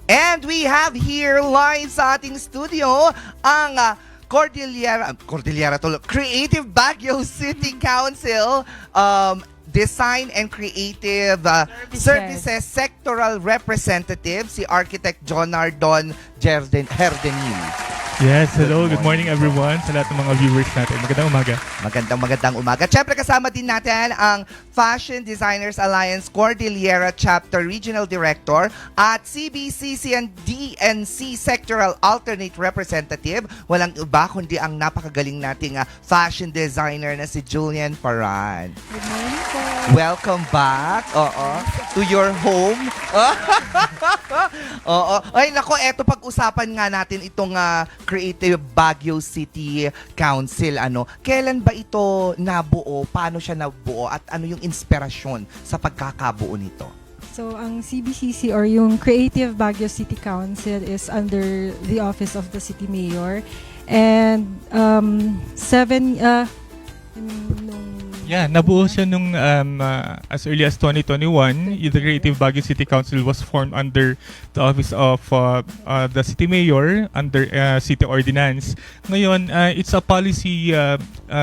And we have here live sa ating studio ang Creative Baguio City Council Design and Creative Services Sectoral Representative, si Architect Jonardon Herdenil. Yes, hello. Good morning everyone sa lahat ng mga viewers natin. Magandang umaga. Magandang umaga. Siyempre kasama din natin ang Fashion Designers Alliance Cordillera Chapter Regional Director at CBCC and DNC Sectoral Alternate Representative. Walang iba kundi ang napakagaling nating fashion designer na si Julian Paran. Good morning po. Welcome back to your home. Ay nako, eto pag-usapan nga natin itong Creative Baguio City Council. Kailan ba ito nabuo? Paano siya nabuo? At ano yung inspirasyon sa pagkakabuo nito? So, ang CBCC or yung Creative Baguio City Council is under the office of the City Mayor. And nabuo siya nung as early as 2021. The Creative Baguio City Council was formed under the office of the City Mayor under City Ordinance. Ngayon, it's a policy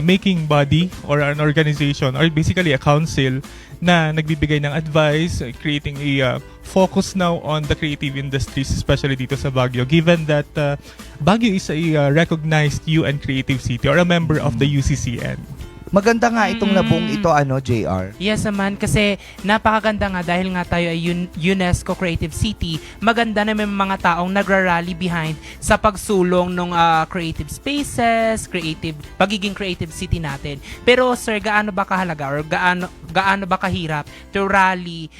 making body or an organization or basically a council na nagbibigay ng advice, creating a focus now on the creative industries, especially dito sa Baguio, given that Baguio is a recognized UN creative city or a member of the UCCN. Maganda nga itong nabuong ito, JR. Yes naman, kasi napakaganda nga dahil nga tayo ay UNESCO Creative City. Maganda na may mga taong nagra-rally behind sa pagsulong ng creative spaces, pagiging creative city natin. Pero sir, gaano ba kahalaga or gaano ba kahirap to rally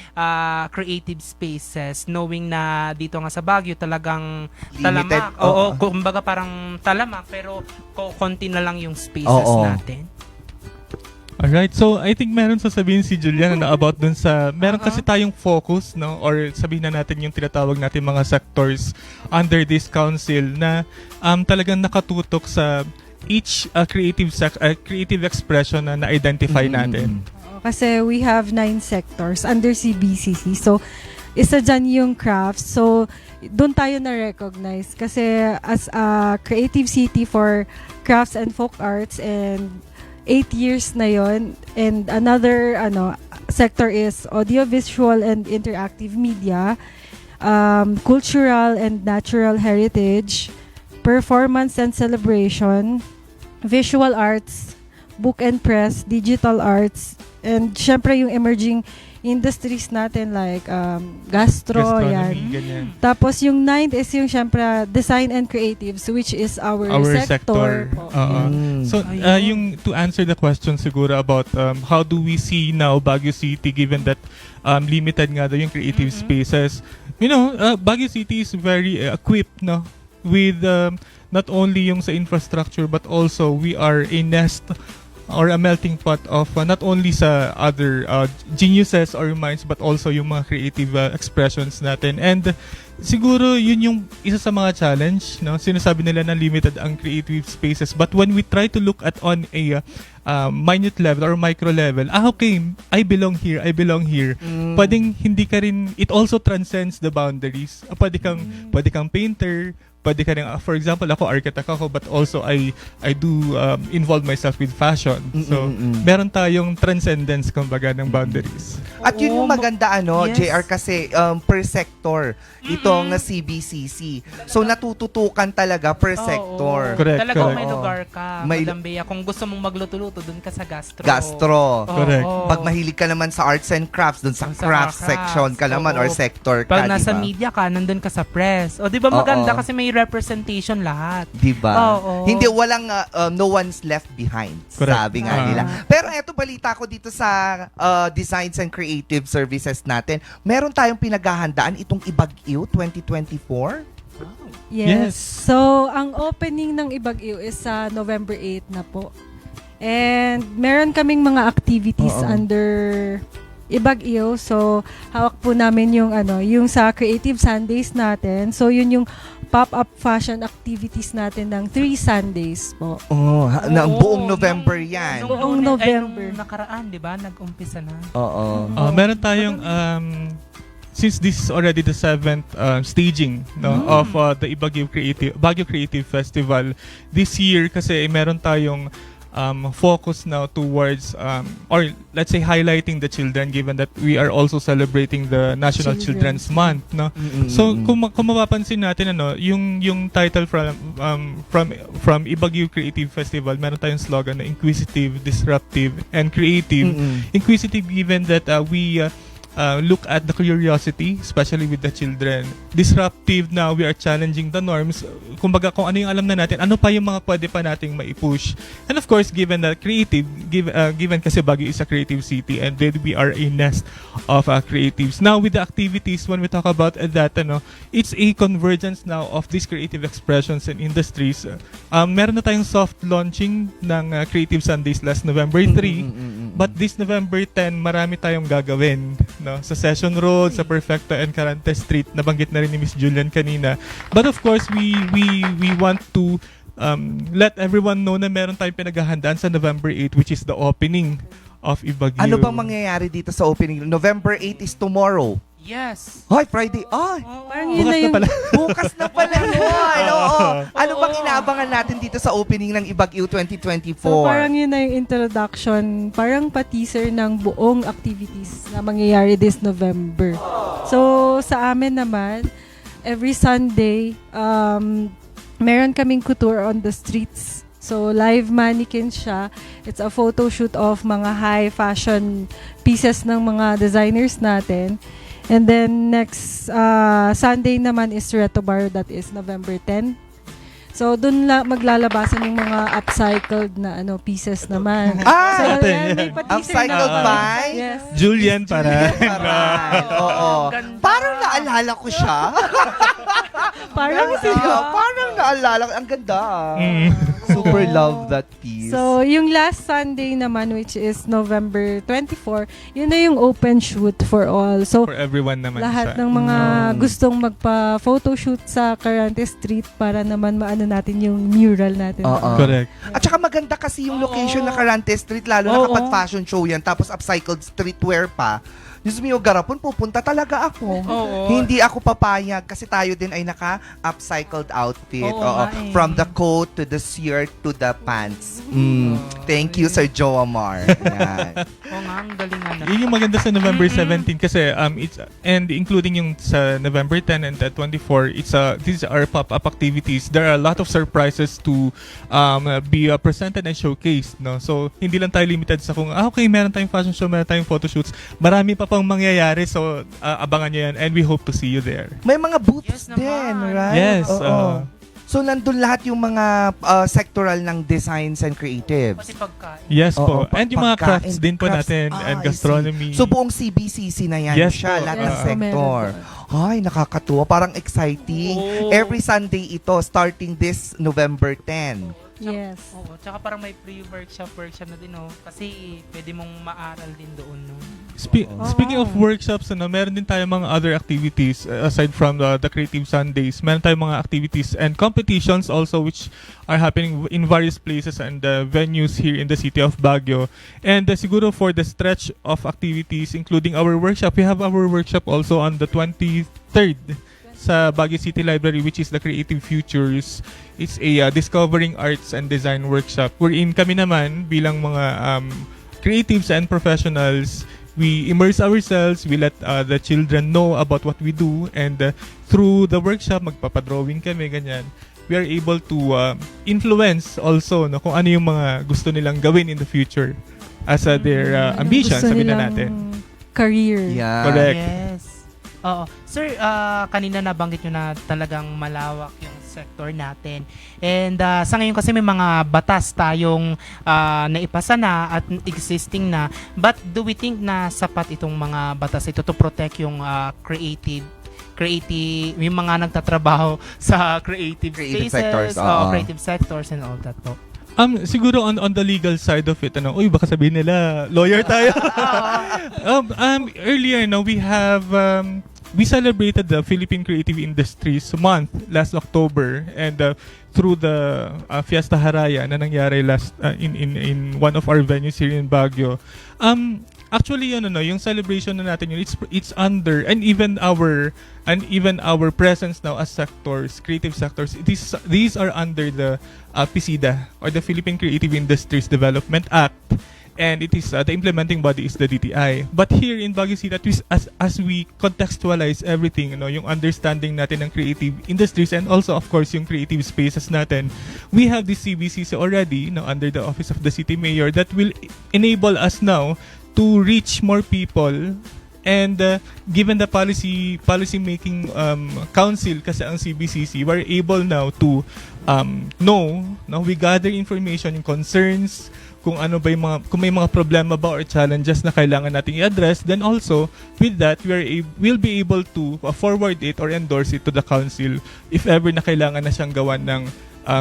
creative spaces knowing na dito nga sa Baguio talagang limited, talamak. Oo, kumbaga parang talamak pero konti na lang yung spaces natin. Alright, so I think meron sasabihin si Julian na about dun sa, meron kasi tayong focus, no? Or sabihin na natin yung tinatawag natin mga sectors under this council na talagang nakatutok sa each creative expression na na-identify natin. kasi we have 9 sectors under CBCC. So, isa dyan yung crafts. So, doon tayo na-recognize kasi as a creative city for crafts and folk arts, and 8 years na yon. And another sector is audiovisual and interactive media, cultural and natural heritage, performance and celebration, visual arts, book and press, digital arts, and syempre yung emerging industries natin like gastronomy, yan. Ganyan. Tapos yung 9th is yung syempre design and creatives, which is our sector. So yung to answer the question siguro about how do we see now Baguio City given that limited nga daw yung creative spaces. You know, Baguio City is very equipped, no, with not only yung sa infrastructure but also we are a nest or a melting pot of not only sa other geniuses or minds but also yung mga creative expressions natin. And siguro yun yung isa sa mga challenge, no? Sinasabi nila na limited ang creative spaces, but when we try to look at on a minute level or micro level, okay, I belong here. Pwedeng hindi ka rin, it also transcends the boundaries. Pwede kang painter, pwede ka rin, for example, ako architect ako, but also I do involve myself with fashion. So, meron tayong transcendence kumbaga ng boundaries. At yun yung maganda Yes. JR, kasi per sector itong CBCC. So natututukan talaga per sector. Correct, Talagang correct. may lugar ka. May- Madam Bea, kung gusto mong magluto-luto, dun ka sa gastro. Gastro. Correct. Pag mahilig ka naman sa arts and crafts, dun sa crafts section ka naman or sector ka, Pag nasa diba? media ka, nandun ka sa press. O, di ba maganda kasi may representation lahat. Diba? Oo. Hindi, walang no one's left behind. Correct. Sabi nga nila. Pero eto, balita ko dito sa Designs and Creative Services natin, meron tayong pinaghahandaan itong Ibag-iw 2024. Yes. So, ang opening ng Ibag-iw is sa November 8 na po. And meron kaming mga activities under Ibag-iw. So, hawak po namin yung yung sa Creative Sundays natin. So, yun yung pop-up fashion activities natin ng 3 Sundays po. Buong November yan. Buong November. Nung nakaraan, di ba? Nag-umpisa na. Oo. Meron tayong since this is already the 7th staging of the Baguio Creative Festival, this year kasi meron tayong focus now towards or let's say highlighting the children, given that we are also celebrating the National Children's Month, no? So kung mapapansin natin yung title from Ibag-iw Creative Festival, meron tayong slogan na inquisitive, disruptive, and creative. Inquisitive given that we look at the curiosity, especially with the children. Disruptive, now we are challenging the norms. Kumbaga, kung ano yung alam na natin, ano pa yung mga pwede pa nating maipush. And of course, given that creative, given kasi Baguio is a creative city and then we are a nest of creatives. Now, with the activities, when we talk about that, it's a convergence now of these creative expressions and industries. Meron na tayong soft launching ng Creative Sundays last November 3. But this November 10, marami tayong gagawin. No, sa Session Road, sa Perfecto and Carante Street, nabanggit na rin ni Miss Julian kanina. But of course, we want to let everyone know na meron tayong pinaghahandaan sa November 8, which is the opening of Ibag-iw. Ano bang mangyayari dito sa opening? November 8 is tomorrow. Yes. Hoy, Friday. Ay, Parang yun na yung... bukas na pala yun. Oo. Ano bang inaabangan natin dito sa opening ng Ibag-iw 2024? So parang yun na yung introduction, parang pa-teaser ng buong activities na mangyayari this November. So sa amin naman, every Sunday, meron kaming couture on the streets. So live mannequin siya. It's a photo shoot of mga high fashion pieces ng mga designers natin. And then next Sunday naman is Reto Bar, that is November 10. So doon maglalabasan yung mga upcycled na pieces naman. So yan, may pa-teaser Upcycled na- by? Yes. Julian para. Oo. Ganda. Parang naalala ko siya. Parang Parang naalala ko. Ang ganda. Super love that piece. So, yung last Sunday naman, which is November 24, yun na yung open shoot for all. So, For everyone naman lahat siya. ng mga gustong magpa-photoshoot sa Carante Street para naman maano natin yung mural natin. Oo. Correct. At saka maganda kasi yung location na Carante Street, lalo na kapag fashion show yan, tapos upcycled streetwear pa. Diyos mio, garapon, pupunta talaga ako. Oo. Hindi ako papayag kasi tayo din ay naka-upcycled outfit. Oo Oo. nga eh. From the coat to the shirt to the pants. Thank you, Sir Joamar. Yan. Oo nga, ang galing nga. Yun yung maganda sa November 17 kasi it's and including yung sa November 10 and 24, these are pop-up activities. There are a lot of surprises to be presented and showcased, no. So hindi lang tayo limited sa kung okay, meron tayong fashion show, meron tayong photoshoots. Marami pa pang mangyayari, so abangan nyo yan and we hope to see you there. May mga booths Yes naman. din, right? Yes. Oo. So nandun lahat yung mga sectoral ng designs and creatives. Pati pagkain. Yes Oo, po. And yung mga pagkain, crafts din po crafts. natin Ah, and I gastronomy. see. So buong CBCC na yan Yes siya, po. lahat Yes, ng po, sector. meron Ay, nakakatuwa. Parang exciting. Oo. Every Sunday ito, starting this November 10. Yes. Oo, tsaka parang may workshop na din, kasi pwede mong maaral din doon, no? Speaking of workshops, meron din tayo mga other activities aside from the Creative Sundays. Meron tayong mga activities and competitions also which are happening in various places and venues here in the city of Baguio. And siguro for the stretch of activities, including our workshop, we have our workshop also on the 23rd sa Baguio City Library, which is the Creative Futures. It's a Discovering Arts and Design workshop wherein kami naman bilang mga creatives and professionals, we immerse ourselves, we let the children know about what we do, and through the workshop, magpapadrawing kami, ganyan. We are able to influence also kung ano yung mga gusto nilang gawin in the future as their ambitions, Gusto sabi na nilang natin. career. Yeah. Correct. Yes. Oo. Sir, kanina nabanggit nyo na talagang malawak yung sector natin. And sa ngayon kasi may mga batas tayong naipasa na at existing na. But do we think na sapat itong mga batas ito to protect yung creative, yung mga nagtatrabaho sa creative spaces, sectors, oo. creative sectors and all that po? Siguro on the legal side of it, uy, baka sabihin nila, lawyer tayo. Earlier, we celebrated the Philippine Creative Industries Month last October, and through the Fiesta Haraya na nangyari last in one of our venues here in Baguio. Actually, yung celebration na natin yun, it's under, and even our presence now as sectors, creative sectors, these are under the PCIDA, or the Philippine Creative Industries Development Act. And it is the implementing body is the DTI. But here in Baguio City, at least as we contextualize everything, yung understanding natin ng creative industries, and also of course yung creative spaces natin, we have this CBCC already under the office of the city mayor that will enable us now to reach more people. And given the policy making council kasi ang CBCC, we're able now to know, we gather information, yung concerns, kung ano ba kung may mga problema ba or challenges na kailangan nating i-address. Then also with that, we'll be able to forward it or endorse it to the council if ever na kailangan na siyang gawan ng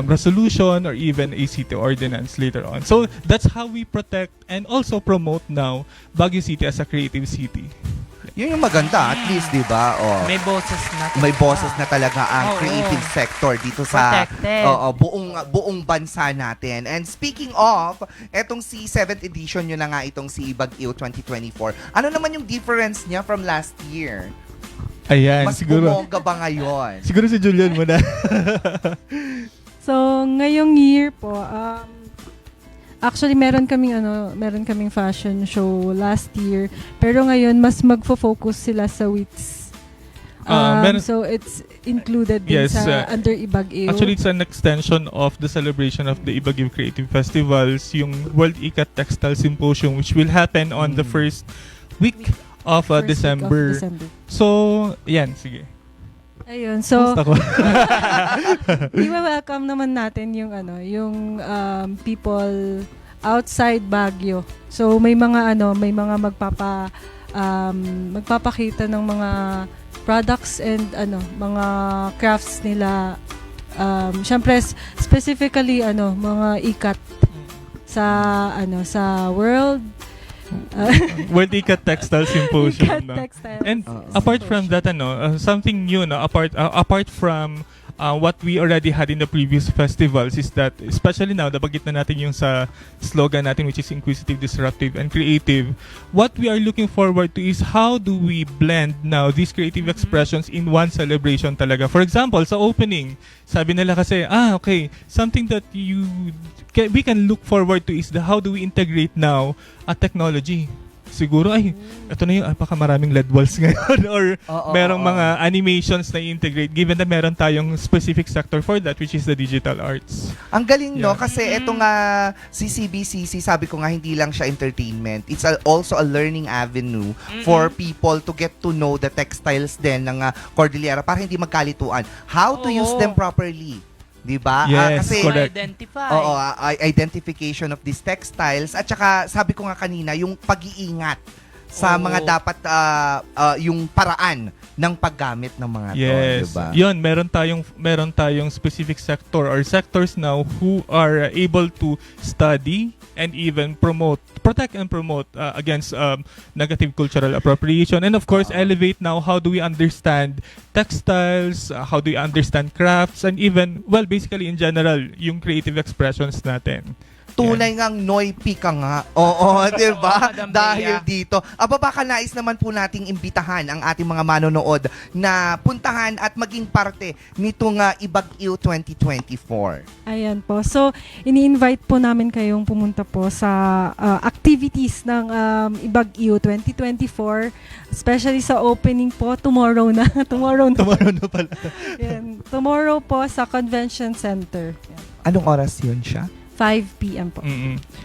resolution or even a city ordinance later on. So that's how we protect and also promote now Baguio City as a creative city. Yun yung maganda, at least, di ba? Oh. May boses na. May boses na talaga ang creative sector dito sa buong bansa natin. And speaking of, etong si 7th edition nyo na nga itong si Ibag-iw 2024. Ano naman yung difference niya from last year? Ayan, Mas siguro. bumongga ba ngayon? Siguro si Julian muna. So, ngayong year po, actually meron kaming fashion show last year, pero ngayon mas magfo-focus sila sa WITS. So it's included din sa under Ibag-iw. Actually, it's an extension of the celebration of the Ibag-iw Creative Festivals, yung World Ikat Textile Symposium, which will happen on the first week of December. So, yan, sige. Ayun, so Gusto ko. i-welcome naman natin yung people outside Baguio. So may mga magpapakita ng mga products and mga crafts nila. Syempre specifically mga ikat sa world. World Ikat Textile Symposium. Ikat No? Textile And apart from that, something new, apart from what we already had in the previous festivals, is that, especially now, nabagit na natin yung sa slogan natin, which is inquisitive, disruptive, and creative. What we are looking forward to is how do we blend now these creative expressions in one celebration talaga. For example, sa opening, sabi nila kasi, okay, something that we can look forward to is how do we integrate now a technology. Siguro, ito na yung maraming LED walls ngayon or merong mga animations na i-integrate given na meron tayong specific sector for that, which is the digital arts. Ang galing, no? Kasi ito nga, si CBCC, sabi ko nga, hindi lang siya entertainment. It's also a learning avenue for people to get to know the textiles din ng Cordillera para hindi magkalituan. How to use them properly. Diba? Yes, kasi correct. Identification of these textiles at saka sabi ko nga kanina yung pag-iingat sa mga dapat yung paraan ng paggamit ng mga diba? Yun, meron tayong specific sector or sectors now who are able to study and even protect and promote against negative cultural appropriation, and of course elevate now how do we understand textiles, how do we understand crafts, and even, basically in general, yung creative expressions natin. Tunay ngang Noy-Pi ka nga. Oo, diba? Dahil dito. Baka nais naman po nating imbitahan ang ating mga manonood na puntahan at maging parte nitong Ibag-iw 2024. Ayan po. So, ini-invite po namin kayong pumunta po sa activities ng Ibag-iw 2024. Especially sa opening po, tomorrow na. tomorrow na pala. Yan. Tomorrow po sa Convention Center. Yan. Anong oras yun siya? 5 p.m. po.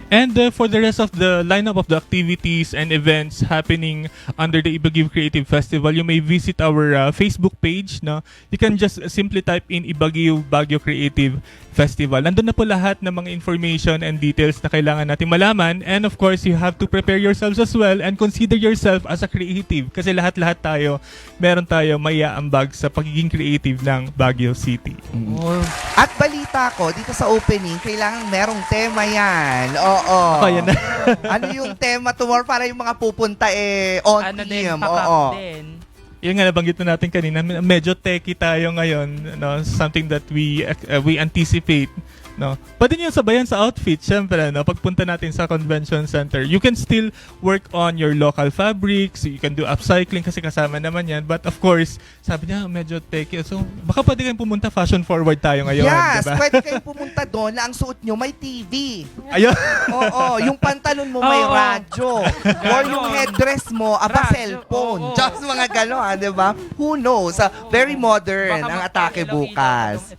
And for the rest of the lineup of the activities and events happening under the Ibag-iw Creative Festival, you may visit our Facebook page. No? You can just simply type in Ibag-iw Baguio Creative Festival. Nandun na po lahat ng mga information and details na kailangan natin malaman. And of course, you have to prepare yourselves as well and consider yourself as a creative. Kasi lahat-lahat tayo, meron tayo maiaambag sa pagiging creative ng Baguio City. At balita ko, dito sa opening, kailangan merong tema yan. Oo. Yan na. Ano yung tema tomorrow para yung mga pupunta on team? Oo. Yung nga nabanggit na natin kanina, medyo techy tayo ngayon, no? Something that we anticipate No? Pwede nyo sabayan sa outfit, syempre, no? Pagpunta natin sa convention center, you can still work on your local fabrics, you can do upcycling kasi kasama naman yan. But of course, sabi niya, medyo techy. So, baka pwede kayong pumunta fashion forward tayo ngayon. Yes, diba? pwede kayong pumunta doon na ang suot nyo may TV. Ayun. Oo, yung pantalon mo may Oo. radyo. Or yung headdress mo, Radyo, cellphone. oo. Just mga gano'n, di ba? Who knows? Very modern Baka ang atake bukas.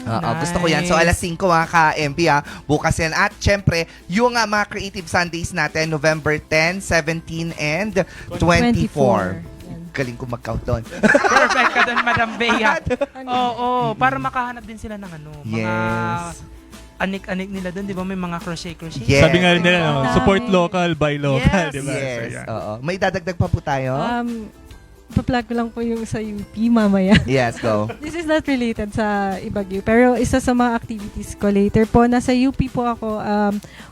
Oo, gusto ko yan. So, alas 5 mga ka-MB bukas yan. At syempre, yung mga Creative Sundays natin, November 10, 17, and 24. Galing ko mag-count doon. Perfect ka doon, Madam Bea. Oo, para makahanap din sila ng mga Yes. anik-anik nila doon, di ba? May mga crochet. Yes. Sabi nga rin nila, no? Dami. Support local, buy local, Yes. diba? So, Yes. yeah. Oo. May dadagdag pa po tayo? Pa-plug ko lang po yung sa UP mamaya. Yes, go. This is not related sa Ibag-iw, pero isa sa mga activities ko later po, nasa UP po ako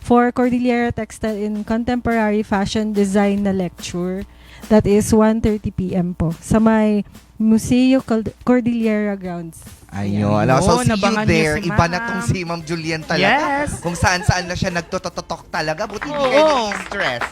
for Cordillera Textile in Contemporary Fashion Design na lecture. That is 1:30 p.m. po sa may Museo Cordillera Grounds. Ayun. So, see you nabangan niyo there. si Iba na Ma'am. tong si Ma'am Julian talaga. Yes. Kung saan-saan na siya nagtototok talaga. Buti hindi Oo. kayo nai-stress.